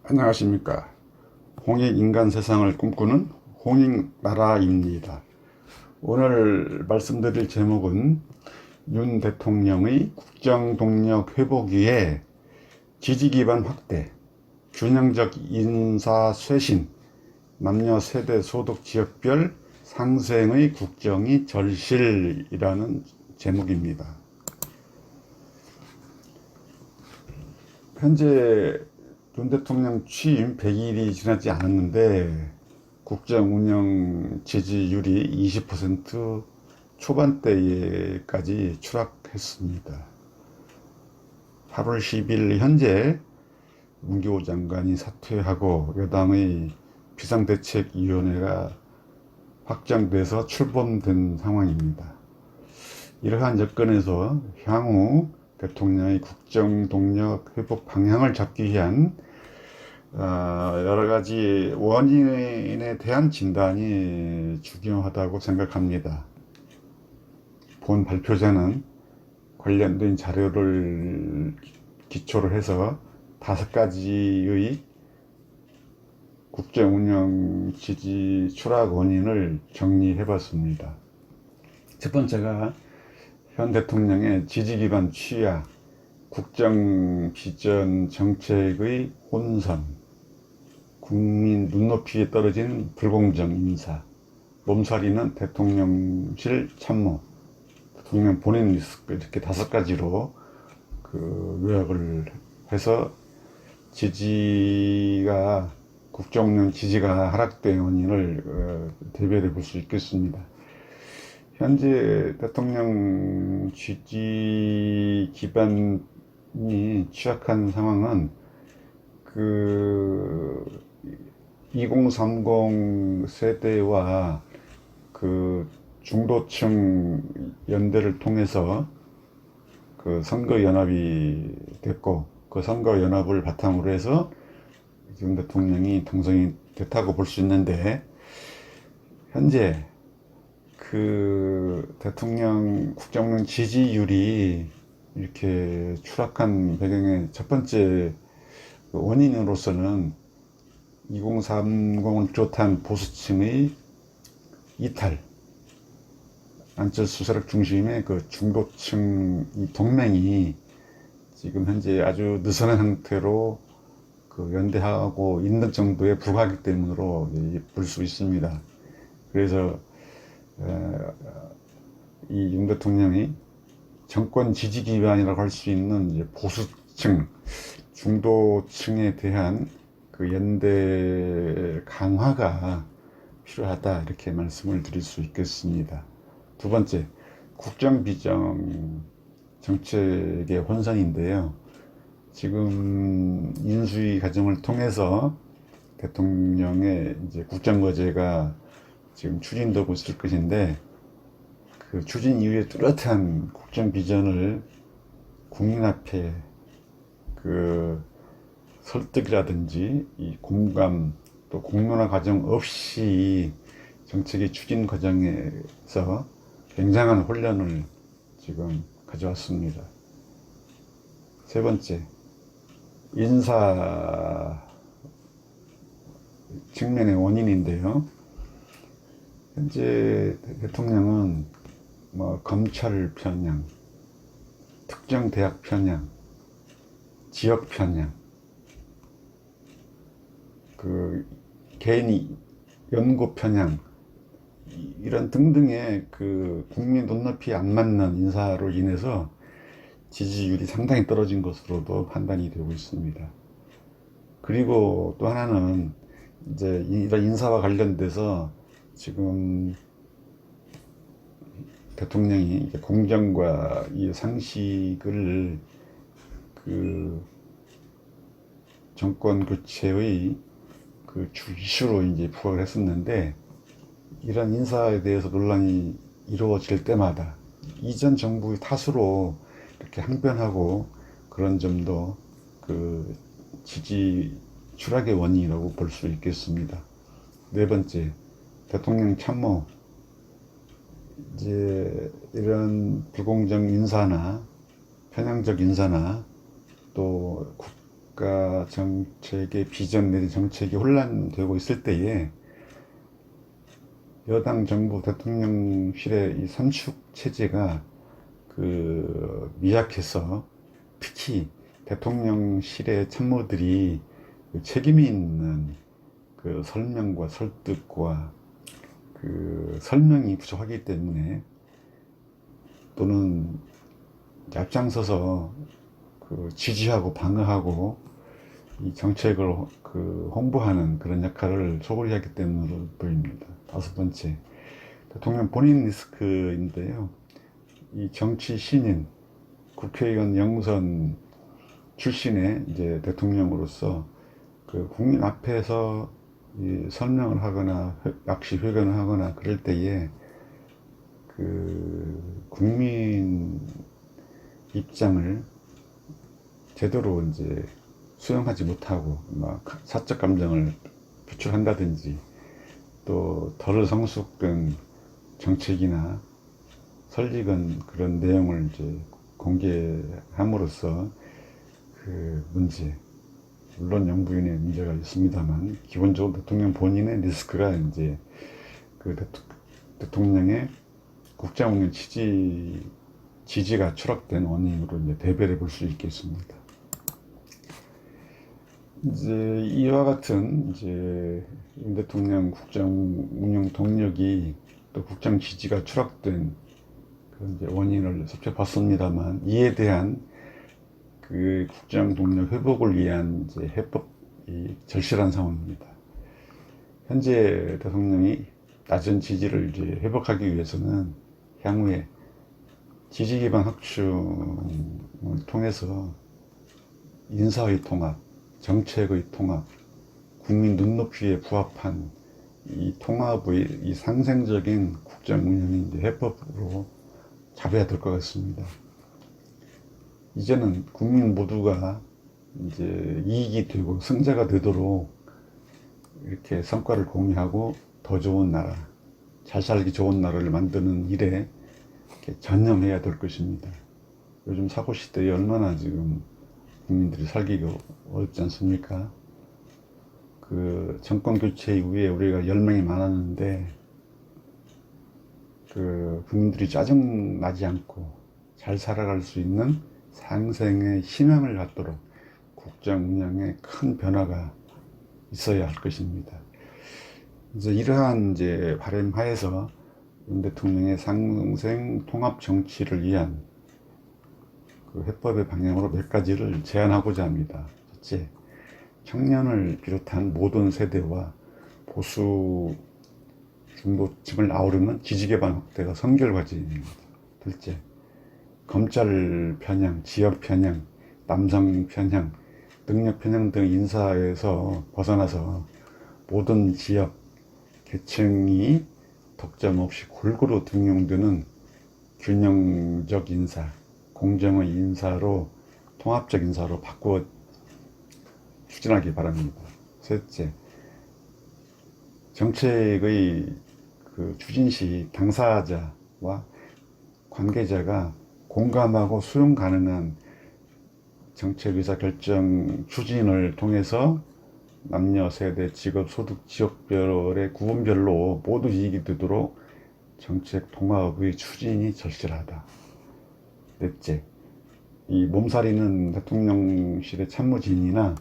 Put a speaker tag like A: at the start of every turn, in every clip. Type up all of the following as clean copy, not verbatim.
A: 안녕하십니까. 홍익인간 세상을 꿈꾸는 홍익나라입니다. 오늘 말씀드릴 제목은 윤 대통령의 국정동력 회복 위해 지지기반 확대, 균형적 인사 쇄신, 남녀 세대 소득 지역별 상생의 국정이 절실이라는 제목입니다. 현재 윤 대통령 취임 100일이 지나지 않았는데 국정 운영 지지율이 20% 초반대까지 추락했습니다. 8월 10일 현재 문교부 장관이 사퇴하고 여당의 비상대책위원회가 확정돼서 출범된 상황입니다. 이러한 여건에서 향후 대통령의 국정 동력 회복 방향을 잡기 위한 여러 가지 원인에 대한 진단이 중요하다고 생각합니다. 본 발표자는 관련된 자료를 기초로 해서 5가지의 국정 운영 지지 추락 원인을 정리해 봤습니다. 첫 번째가 현 대통령의 지지 기반 취약, 국정 비전 정책의 혼선, 국민 눈높이에 떨어진 불공정 인사, 몸살이는 대통령실 참모, 대통령 본인 리스크, 이렇게 5가지로 요약을 해서 지지가 국정운영 지지가 하락된 원인을 대별해 볼 수 있겠습니다. 현재 대통령 지지 기반이 취약한 상황은 2030 세대와 중도층 연대를 통해서 선거 연합이 됐고, 그 선거 연합을 바탕으로 해서 지금 대통령이 당선이 됐다고 볼 수 있는데, 현재 대통령 국정운영 지지율이 이렇게 추락한 배경의 첫 번째 원인으로서는 2030을 비롯한 보수층의 이탈, 안철수 세력 중심의 중도층 동맹이 지금 현재 아주 느슨한 상태로 연대하고 있는 정도의 불가기 때문으로 볼 수 있습니다. 그래서 이 윤 대통령이 정권 지지 기반이라고 할 수 있는 보수층, 중도층에 대한 연대 강화가 필요하다, 이렇게 말씀을 드릴 수 있겠습니다. 두 번째, 국정 비전 정책의 혼선인데요. 지금 인수위 과정을 통해서 대통령의 국정과제가 지금 추진되고 있을 것인데, 그 추진 이후에 뚜렷한 국정 비전을 국민 앞에 설득이라든지 이 공감, 또 공론화 과정 없이 정책의 추진 과정에서 굉장한 혼란을 지금 가져왔습니다. 세 번째, 인사 측면의 원인인데요. 현재 대통령은 검찰 편향, 특정 대학 편향, 지역 편향, 개인 연구 편향, 이런 등등의 국민 눈높이에 안 맞는 인사로 인해서 지지율이 상당히 떨어진 것으로도 판단이 되고 있습니다. 그리고 또 하나는 이런 인사와 관련돼서 지금 대통령이 공정과 이 상식을 정권 교체의 주 이슈로 부각을 했었는데, 이런 인사에 대해서 논란이 이루어질 때마다 이전 정부의 탓으로 이렇게 항변하고, 그런 점도 지지 추락의 원인이라고 볼 수 있겠습니다. 네 번째, 대통령 참모, 이런 불공정 인사나 편향적 인사나 또 국가 정책의 비전 내지 정책이 혼란되고 있을 때에 여당 정부 대통령실의 이 삼축 체제가 미약해서 특히 대통령실의 참모들이 책임이 있는 설명과 설득과 설명이 부족하기 때문에 또는 앞장서서 지지하고 방어하고 이 정책을 홍보하는 그런 역할을 소홀히 하기 때문으로 보입니다. 다섯 번째, 대통령 본인 리스크인데요. 이 정치 신인, 국회의원 영선 출신의 이제 대통령으로서 국민 앞에서 이 설명을 하거나 약시 회견을 하거나 그럴 때에 국민 입장을 제대로 이제 수용하지 못하고 막 사적 감정을 표출한다든지 또 덜 성숙된 정책이나 설익은 그런 내용을 이제 공개함으로써 문제, 물론 영부인의 문제가 있습니다만 기본적으로 대통령 본인의 리스크가 이제 대통령의 국정 운영 지지가 추락된 원인으로 이제 대별해 볼 수 있겠습니다. 이제 이와 같은 이제 윤 대통령 국정 운영 동력이 또 국정 지지가 추락된 이제 원인을 살펴봤습니다만 이에 대한 국정 동력 회복을 위한 이제 해법이 절실한 상황입니다. 현재 대통령이 낮은 지지를 이제 회복하기 위해서는 향후에 지지 기반 확충을 통해서 인사의 통합, 정책의 통합, 국민 눈높이에 부합한 이 통합의 이 상생적인 국정 운영이 이제 해법으로 잡아야 될 것 같습니다. 이제는 국민 모두가 이제 이익이 되고 승자가 되도록 이렇게 성과를 공유하고 더 좋은 나라, 잘 살기 좋은 나라를 만드는 일에 전념해야 될 것입니다. 요즘 사고 시대에 얼마나 지금 국민들이 살기가 어렵지 않습니까? 정권 교체 이후에 우리가 열망이 많았는데 국민들이 짜증 나지 않고 잘 살아갈 수 있는 상생의 희망을 갖도록 국정 운영에 큰 변화가 있어야 할 것입니다. 이제 이러한 이제 바람 하에서 윤 대통령의 상생 통합 정치를 위한 해법의 방향으로 몇 가지를 제안하고자 합니다. 첫째, 청년을 비롯한 모든 세대와 보수 중도층을 아우르는 지지 기반 확대가 선결과제입니다. 둘째, 검찰 편향, 지역 편향, 남성 편향, 능력 편향 등 인사에서 벗어나서 모든 지역, 계층이 독점 없이 골고루 등용되는 균형적 인사, 공정의 인사로, 통합적 인사로 바꾸어 추진하기 바랍니다. 셋째, 정책의 추진 시 당사자와 관계자가 공감하고 수용 가능한 정책 의사 결정 추진을 통해서 남녀, 세대, 직업, 소득, 지역별의 구분별로 모두 이익이 되도록 정책 통합의 추진이 절실하다. 넷째, 이 몸살이는 대통령실의 참모진이나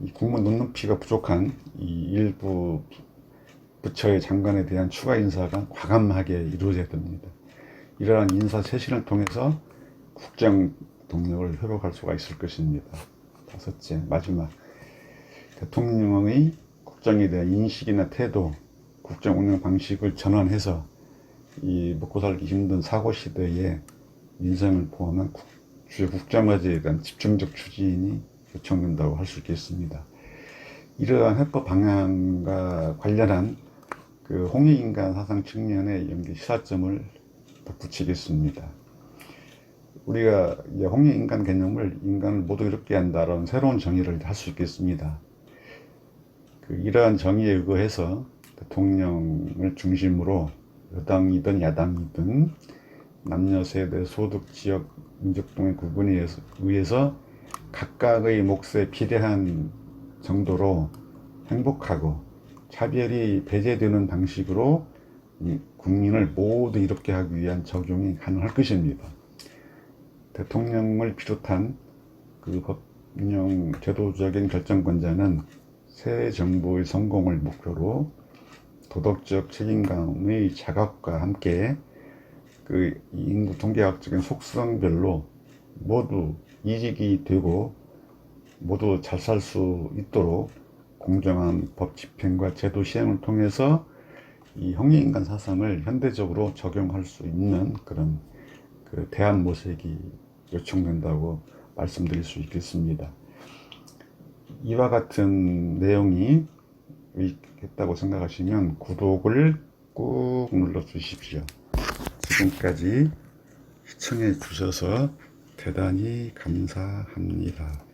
A: 이 국무 눈높이가 부족한 이 일부 부처의 장관에 대한 추가 인사가 과감하게 이루어져야 됩니다. 이러한 인사 쇄신을 통해서 국정 동력을 회복할 수가 있을 것입니다. 다섯째, 마지막, 대통령의 국정에 대한 인식이나 태도, 국정 운영 방식을 전환해서 이 먹고 살기 힘든 사고 시대에 민생을 포함한 주요 국정과제에 대한 집중적 추진이 요청된다고 할 수 있겠습니다. 이러한 해법 방향과 관련한 홍익인간 사상 측면의 연기 시사점을 덧붙이겠습니다. 우리가 홍익인간 개념을 인간을 모두 이롭게 한다라는 새로운 정의를 할 수 있겠습니다. 이러한 정의에 의거해서 대통령을 중심으로 여당이든 야당이든 남녀, 세대, 소득, 지역, 민족 등의 구분에 의해서 각각의 몫에 비례한 정도로 행복하고 차별이 배제되는 방식으로 이 국민을 모두 이롭게 하기 위한 적용이 가능할 것입니다. 대통령을 비롯한 그 법령 제도적인 결정권자는 새 정부의 성공을 목표로 도덕적 책임감의 자각과 함께 그 인구 통계학적인 속성별로 모두 이직이 되고 모두 잘 살 수 있도록 공정한 법 집행과 제도 시행을 통해서 이 홍익인간 사상을 현대적으로 적용할 수 있는 그런 그 대안 모색이 요청된다고 말씀드릴 수 있겠습니다. 이와 같은 내용이 유익했다고 생각하시면 구독을 꾹 눌러 주십시오. 지금까지 시청해 주셔서 대단히 감사합니다.